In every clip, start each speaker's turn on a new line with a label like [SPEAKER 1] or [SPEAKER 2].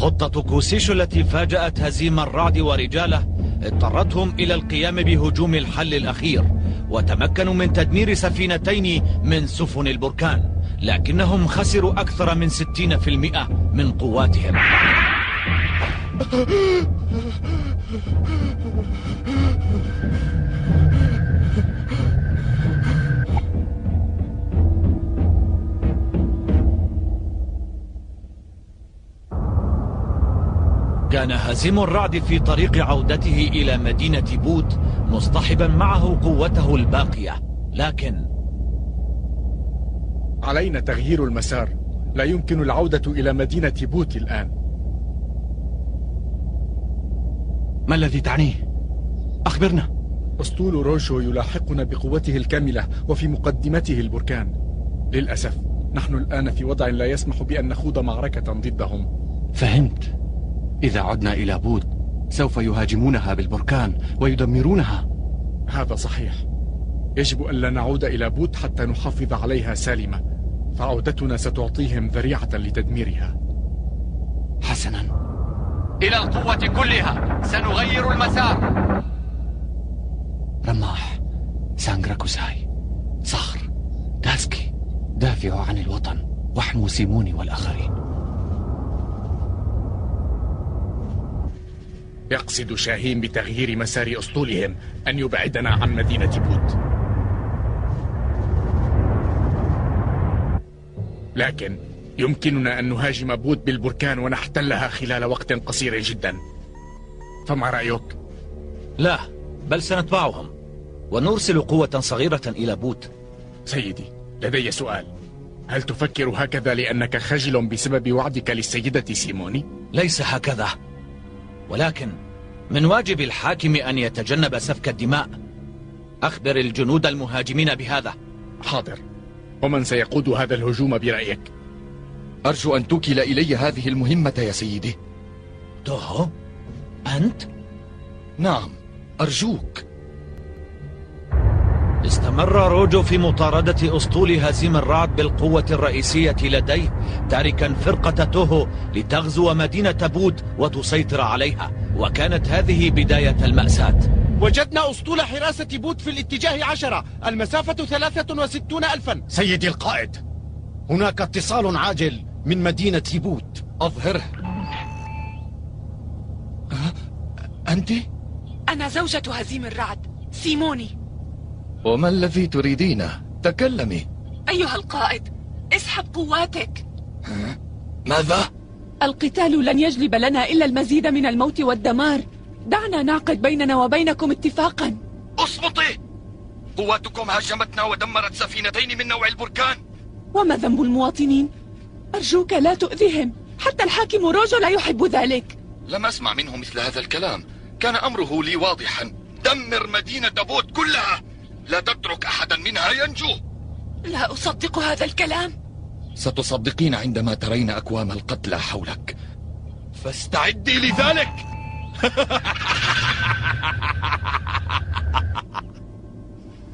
[SPEAKER 1] خطة كوسيش التي فاجأت هزيم الرعد ورجاله اضطرتهم إلى القيام بهجوم الحل الأخير، وتمكنوا من تدمير سفينتين من سفن البركان، لكنهم خسروا أكثر من 60% من قواتهم. كان هزيم الرعد في طريق عودته إلى مدينة بود مصطحبا معه قوته الباقية، لكن
[SPEAKER 2] علينا تغيير المسار. لا يمكن العودة إلى مدينة بوت الآن.
[SPEAKER 3] ما الذي تعنيه؟ أخبرنا.
[SPEAKER 2] أسطول روشو يلاحقنا بقوته الكاملة وفي مقدمته البركان. للأسف نحن الآن في وضع لا يسمح بأن نخوض معركة ضدهم.
[SPEAKER 3] فهمت. إذا عدنا إلى بود سوف يهاجمونها بالبركان ويدمرونها.
[SPEAKER 2] هذا صحيح. يجب أن لا نعود إلى بود حتى نحافظ عليها سالمة، فعودتنا ستعطيهم ذريعة لتدميرها.
[SPEAKER 3] حسنا، إلى القوة كلها، سنغير المسار. رماح، سانغراكوساي، صخر، داسكي، دافعوا عن الوطن واحموا سيموني والآخرين.
[SPEAKER 2] يقصد شاهين بتغيير مسار أسطولهم أن يبعدنا عن مدينة بود، لكن يمكننا أن نهاجم بود بالبركان ونحتلها خلال وقت قصير جدا. فما رأيك؟
[SPEAKER 1] لا، بل سنتبعهم ونرسل قوة صغيرة إلى بود.
[SPEAKER 2] سيدي، لدي سؤال. هل تفكر هكذا لأنك خجل بسبب وعدك للسيدة سيموني؟
[SPEAKER 1] ليس هكذا، ولكن من واجب الحاكم أن يتجنب سفك الدماء. أخبر الجنود المهاجمين بهذا.
[SPEAKER 2] حاضر. ومن سيقود هذا الهجوم برأيك؟
[SPEAKER 4] أرجو أن توكل إلي هذه المهمة يا سيدي.
[SPEAKER 1] توهو؟ أنت؟
[SPEAKER 4] نعم، أرجوك.
[SPEAKER 1] استمر روجو في مطاردة أسطول هزيم الرعد بالقوة الرئيسية لديه، تاركا فرقة توهو لتغزو مدينة بود وتسيطر عليها، وكانت هذه بداية المأساة.
[SPEAKER 5] وجدنا أسطول حراسة بود في الاتجاه 10، المسافة 63,000.
[SPEAKER 3] سيدي القائد، هناك اتصال عاجل من مدينة بود.
[SPEAKER 4] أظهره. أنت؟
[SPEAKER 6] أنا زوجة هزيم الرعد، سيموني.
[SPEAKER 4] وما الذي تريدينه؟ تكلمي.
[SPEAKER 6] أيها القائد، اسحب قواتك.
[SPEAKER 4] ماذا؟
[SPEAKER 6] القتال لن يجلب لنا إلا المزيد من الموت والدمار. دعنا نعقد بيننا وبينكم اتفاقا.
[SPEAKER 4] اصمتي! قواتكم هاجمتنا ودمرت سفينتين من نوع البركان.
[SPEAKER 6] وما ذنب المواطنين؟ أرجوك لا تؤذهم، حتى الحاكم روجو لا يحب ذلك.
[SPEAKER 4] لم أسمع منه مثل هذا الكلام. كان أمره لي واضحا: دمر مدينة بود كلها، لا تترك أحدا منها ينجو.
[SPEAKER 6] لا أصدق هذا الكلام.
[SPEAKER 4] ستصدقين عندما ترين أكوام القتلى حولك، فاستعدي لذلك.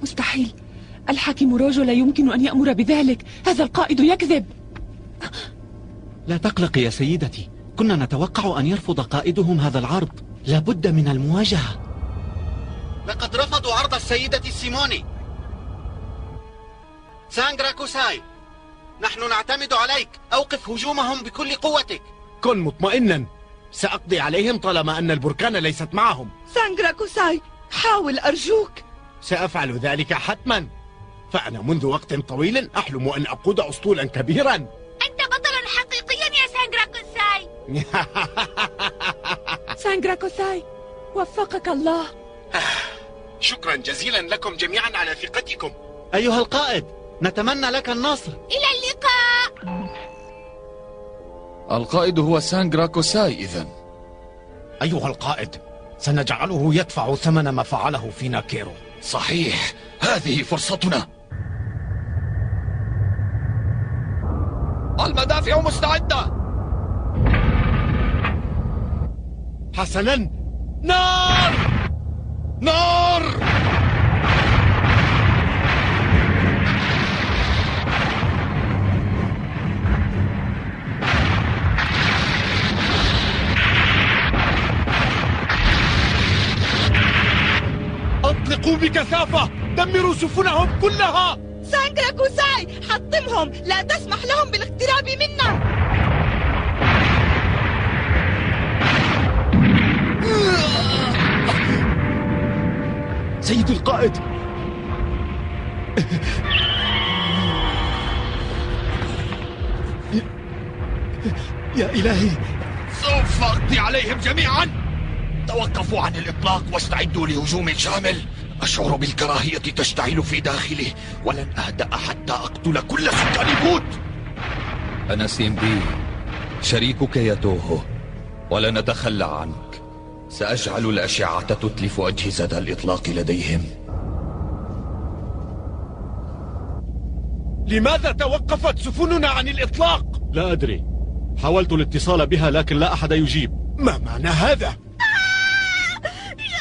[SPEAKER 6] مستحيل، الحاكم روجو لا يمكن أن يأمر بذلك. هذا القائد يكذب.
[SPEAKER 3] لا تقلقي يا سيدتي، كنا نتوقع أن يرفض قائدهم هذا العرض. لابد من المواجهة.
[SPEAKER 7] لقد رفضوا عرض السيدة سيموني. سانغراكوساي، نحن نعتمد عليك. أوقف هجومهم بكل قوتك.
[SPEAKER 5] كن مطمئنا، سأقضي عليهم طالما أن البركان ليست معهم.
[SPEAKER 6] سانغراكوساي، حاول أرجوك.
[SPEAKER 5] سأفعل ذلك حتما، فأنا منذ وقت طويل أحلم أن أقود أسطولا كبيرا.
[SPEAKER 8] أنت بطل حقيقيا يا سانغراكوساي.
[SPEAKER 6] سانغراكوساي، وفقك الله.
[SPEAKER 5] شكرا جزيلا لكم جميعا على ثقتكم.
[SPEAKER 3] أيها القائد، نتمنى لك النصر.
[SPEAKER 8] إلى اللقاء.
[SPEAKER 4] القائد هو سانغراكوساي إذن.
[SPEAKER 3] أيها القائد، سنجعله يدفع ثمن ما فعله في ناكيرو.
[SPEAKER 4] صحيح، هذه فرصتنا. المدافع مستعدة.
[SPEAKER 5] حسنا، نار نار. اغرقوا بكثافة، دمروا سفنهم كلها.
[SPEAKER 9] سانجرا كوساي، حطمهم، لا تسمح لهم بالاقتراب منا.
[SPEAKER 3] سيد القائد، يا إلهي،
[SPEAKER 4] سوف أقضي عليهم جميعا. توقفوا عن الإطلاق واستعدوا لهجوم شامل. أشعر بالكراهية تشتعل في داخلي، ولن أهدأ حتى أقتل كل سكان بوت.
[SPEAKER 10] أنا سيمبي، شريكك يا توهو، ولن أتخلى عنك. سأجعل الأشعة تتلف أجهزة الإطلاق لديهم.
[SPEAKER 5] لماذا توقفت سفننا عن الإطلاق؟
[SPEAKER 3] لا أدري، حاولت الاتصال بها لكن لا أحد يجيب.
[SPEAKER 5] ما معنى هذا؟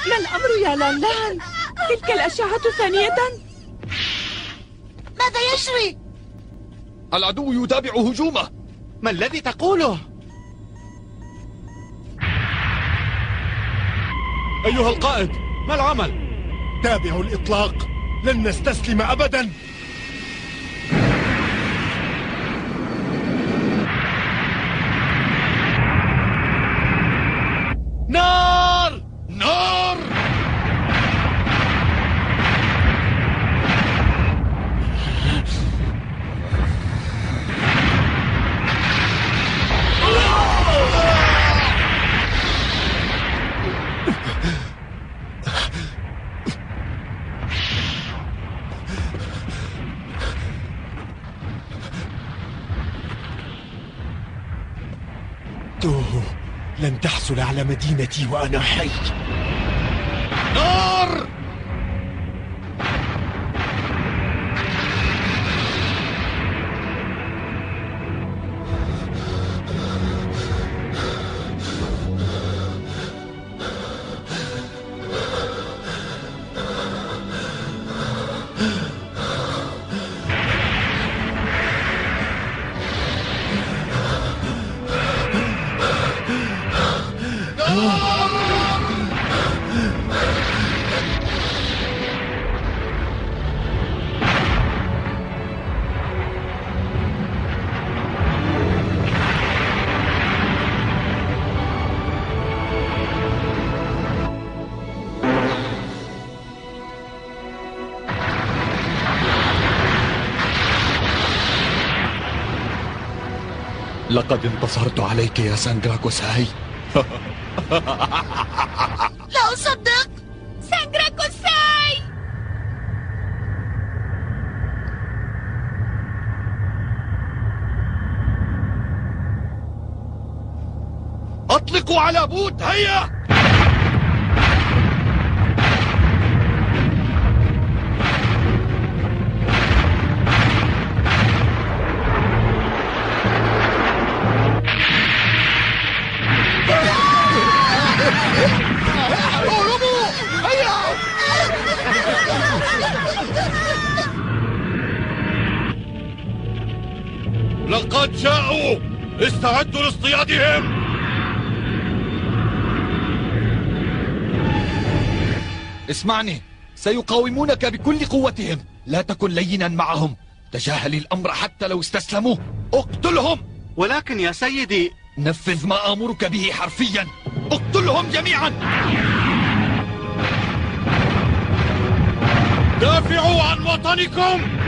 [SPEAKER 6] ما الأمر يا لان لان؟ تلك الأشعة ثانية.
[SPEAKER 9] ماذا يجري؟
[SPEAKER 4] العدو يتابع هجومه.
[SPEAKER 5] ما الذي تقوله؟
[SPEAKER 3] أيها القائد، ما العمل؟
[SPEAKER 5] تابعوا الإطلاق، لن نستسلم أبدا. نار!
[SPEAKER 4] نار!
[SPEAKER 5] توهو، لن تحصل على مدينتي وأنا حي.
[SPEAKER 4] نار!
[SPEAKER 10] لقد انتصرت عليك يا سانجرا كوساي.
[SPEAKER 9] لا أصدق.
[SPEAKER 8] سانجرا كوساي.
[SPEAKER 4] أطلقوا على بوت، هيا! لقد جاءوا، استعدوا لاصطيادهم. اسمعني، سيقاومونك بكل قوتهم، لا تكن لينا معهم. تجاهل الأمر حتى لو استسلموا، اقتلهم.
[SPEAKER 7] ولكن يا سيدي،
[SPEAKER 4] نفذ ما آمرك به حرفيا، اقتلهم جميعا. دافعوا عن وطنكم.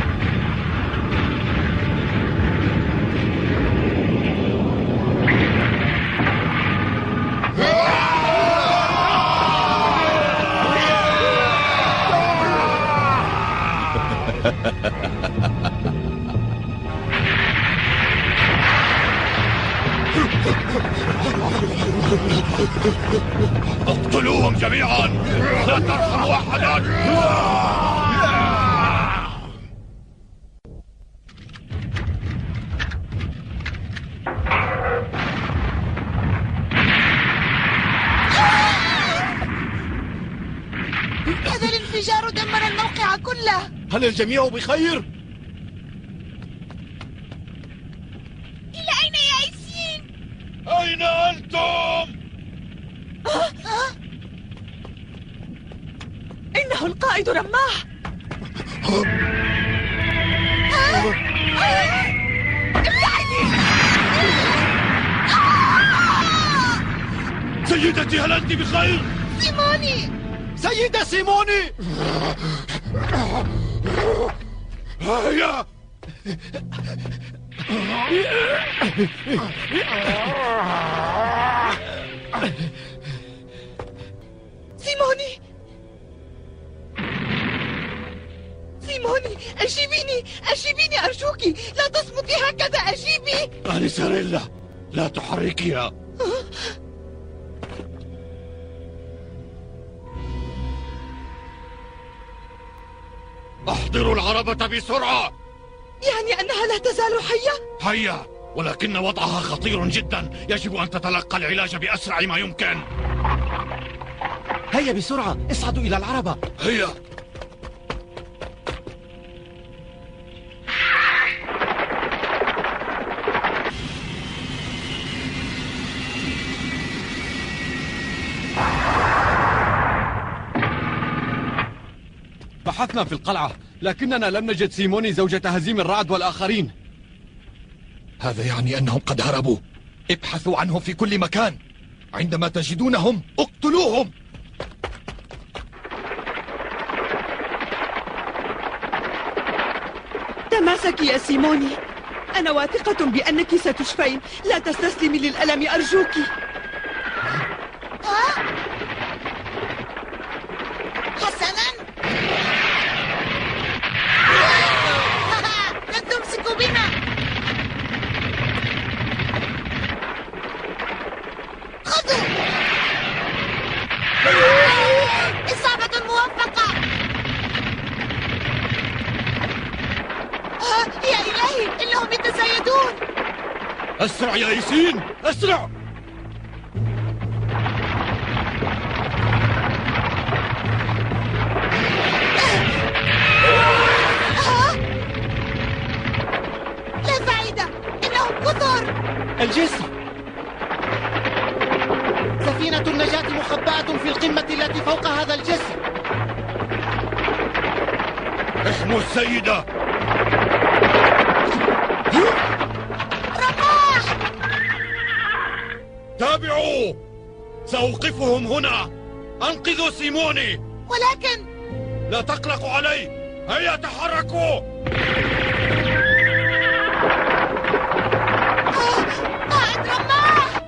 [SPEAKER 4] اقتلوهم جميعا، لا ترحموا احدا.
[SPEAKER 9] هذا الانفجار دمر الموقع كله.
[SPEAKER 5] هل الجميع بخير؟
[SPEAKER 8] إلى أين يائسين؟
[SPEAKER 4] أين أنتم؟
[SPEAKER 6] إنها إنه القائد رماح.
[SPEAKER 4] سيدتي، هل أنت بخير؟
[SPEAKER 9] سيموني!
[SPEAKER 4] سيدة سيموني! هيا!
[SPEAKER 9] سيموني! سيموني، أجيبيني أجيبيني أرجوك، لا تصمتي هكذا، أجيبي.
[SPEAKER 4] أنيساريلا، لا تحركيها. احضروا العربة بسرعة.
[SPEAKER 9] يعني أنها لا تزال حية؟
[SPEAKER 4] هيا، ولكن وضعها خطير جدا، يجب أن تتلقى العلاج بأسرع ما يمكن.
[SPEAKER 3] هيا بسرعة، اصعدوا إلى العربة.
[SPEAKER 4] هيا.
[SPEAKER 10] بحثنا في القلعة لكننا لم نجد سيموني زوجة هزيم الرعد والآخرين.
[SPEAKER 4] هذا يعني أنهم قد هربوا. ابحثوا عنهم في كل مكان. عندما تجدونهم اقتلوهم.
[SPEAKER 9] تماسكي يا سيموني، أنا واثقة بأنك ستشفين. لا تستسلمي للألم أرجوك.
[SPEAKER 8] حسنا، لن تمسكوا بنا. خذوا. إصابة موفقة. يا إلهي، إنهم يتزايدون.
[SPEAKER 4] أسرع يا ياسين، أسرع.
[SPEAKER 8] لا فائدة، إنهم كثر.
[SPEAKER 3] الجسر.
[SPEAKER 7] سفينة النجاة مخبأة في القمة التي فوق هذا الجسر.
[SPEAKER 4] احموا السيدة.
[SPEAKER 8] رماح!
[SPEAKER 4] تابعوا، سأوقفهم هنا. أنقذوا سيموني.
[SPEAKER 8] ولكن
[SPEAKER 4] لا تقلقوا علي. هيا تحركوا.
[SPEAKER 8] قائد رماح،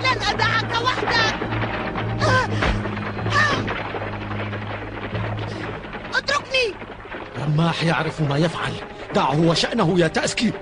[SPEAKER 8] لن أدعك وحدك. اتركني.
[SPEAKER 3] رماح يعرف ما يفعل، دعه وشأنه يا تأسكي.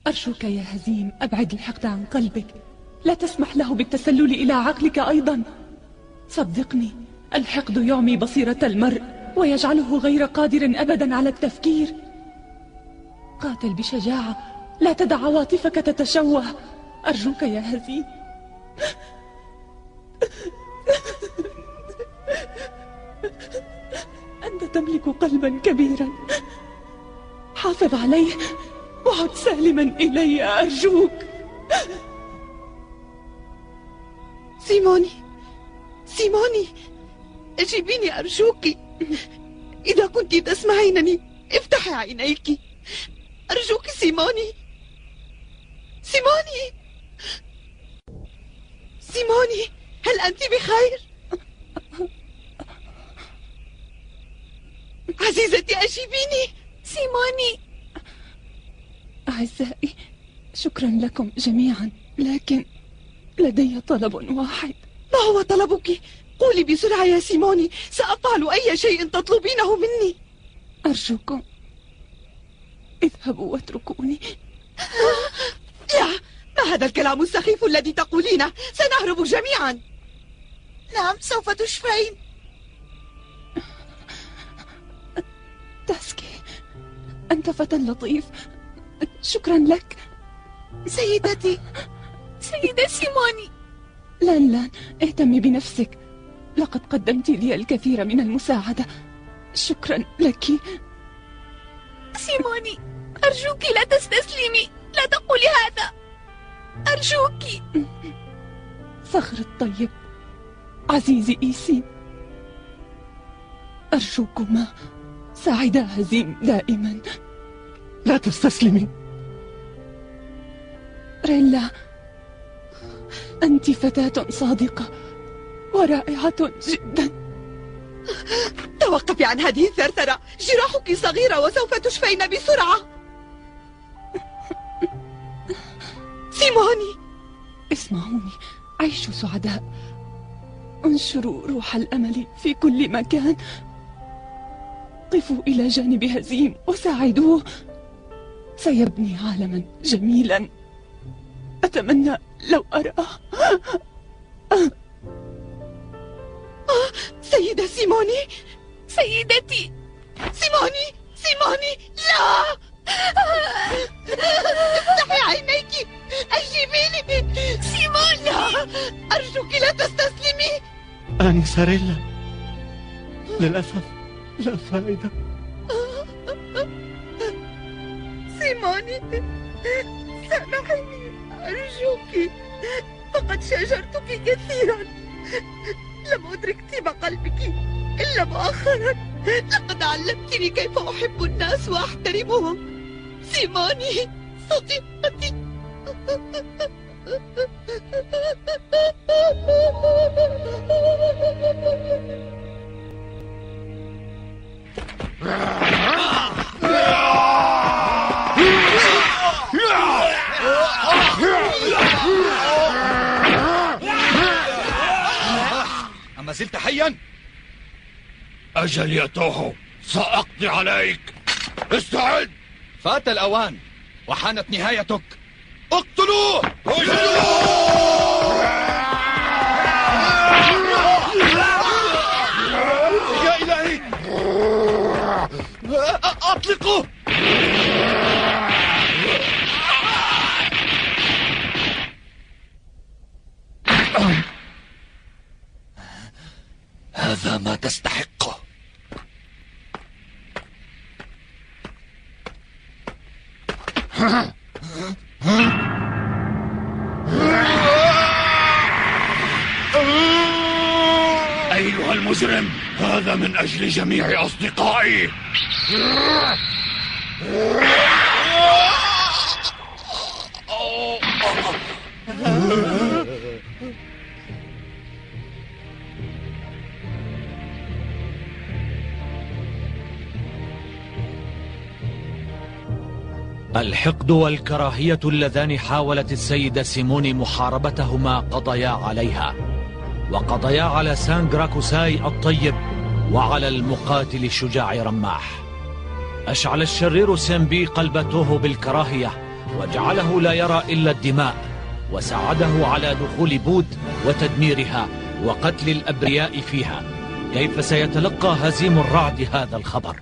[SPEAKER 6] أرجوك يا هزيم، أبعد الحقد عن قلبك. لا تسمح له بالتسلل إلى عقلك أيضا. صدقني، الحقد يعمي بصيرة المرء ويجعله غير قادر أبدا على التفكير. قاتل بشجاعة، لا تدع عواطفك تتشوه. أرجوك يا هزيم. أنت تملك قلبا كبيرا، حافظ عليه وعد سالما إلي أرجوك.
[SPEAKER 9] سيموني، سيموني، أجيبيني أرجوك. إذا كنت تسمعينني افتحي عينيك أرجوك. سيموني، سيموني، سيموني، هل أنت بخير؟ عزيزتي أجيبيني.
[SPEAKER 8] سيموني،
[SPEAKER 6] أعزائي، شكرا لكم جميعا، لكن لدي طلب واحد.
[SPEAKER 9] ما هو طلبك؟ قولي بسرعة يا سيموني، سأفعل أي شيء تطلبينه مني.
[SPEAKER 6] أرجوكم اذهبوا واتركوني.
[SPEAKER 9] لا، ما هذا الكلام السخيف الذي تقولينه؟ سنهرب جميعا.
[SPEAKER 8] نعم، سوف تشفين.
[SPEAKER 6] تاسكي، أنت فتى لطيف، شكرا لك.
[SPEAKER 8] سيدتي، سيدة سيموني.
[SPEAKER 6] لان، اهتمي بنفسك، لقد قدمت لي الكثير من المساعدة، شكرا لك.
[SPEAKER 8] سيموني، أرجوك لا تستسلمي، لا تقولي هذا، أرجوك.
[SPEAKER 6] صخر الطيب، عزيزي إيسين، أرجوكما ساعدا هزيم دائما.
[SPEAKER 3] لا تستسلمي.
[SPEAKER 6] ريلا، أنت فتاة صادقة ورائعة جدا.
[SPEAKER 9] توقفي عن هذه الثرثرة، جراحك صغيرة وسوف تشفين بسرعة. سيموني،
[SPEAKER 6] اسمعوني، عيشوا سعداء، انشروا روح الأمل في كل مكان، قفوا إلى جانب هزيم وساعدوه، سيبني عالما جميلا أتمنى لو أراه.
[SPEAKER 9] سيدة سيموني،
[SPEAKER 8] سيدتي
[SPEAKER 9] سيموني، سيموني، لا! افتحي عينيك، أجيبيني.
[SPEAKER 8] سيموني،
[SPEAKER 9] لا، أرجوك لا تستسلمي.
[SPEAKER 3] آنسة ريلا، للأسف لا فائدة.
[SPEAKER 9] سيموني، سامحيني أرجوك، فقد شاجرتك كثيرا، لم أدرك طيب قلبك إلا مؤخرا. لقد علمتني كيف أحب الناس وأحترمهم. سيموني صديقتي.
[SPEAKER 4] أما زلت حيا؟ أجل يا توهو، سأقضي عليك. استعد، فات الأوان وحانت نهايتك. اقتلوه! يا إلهي، أطلقوه! هذا ما تستحقه. أيها المجرم، هذا من أجل جميع أصدقائي.
[SPEAKER 1] الحقد والكراهية اللذان حاولت السيدة سيموني محاربتهما قضيا عليها، وقضيا على سانغراكوساي الطيب وعلى المقاتل الشجاع رماح. أشعل الشرير سيمبي قلب توهو بالكراهية وجعله لا يرى إلا الدماء، وساعده على دخول بود وتدميرها وقتل الأبرياء فيها. كيف سيتلقى هزيم الرعد هذا الخبر؟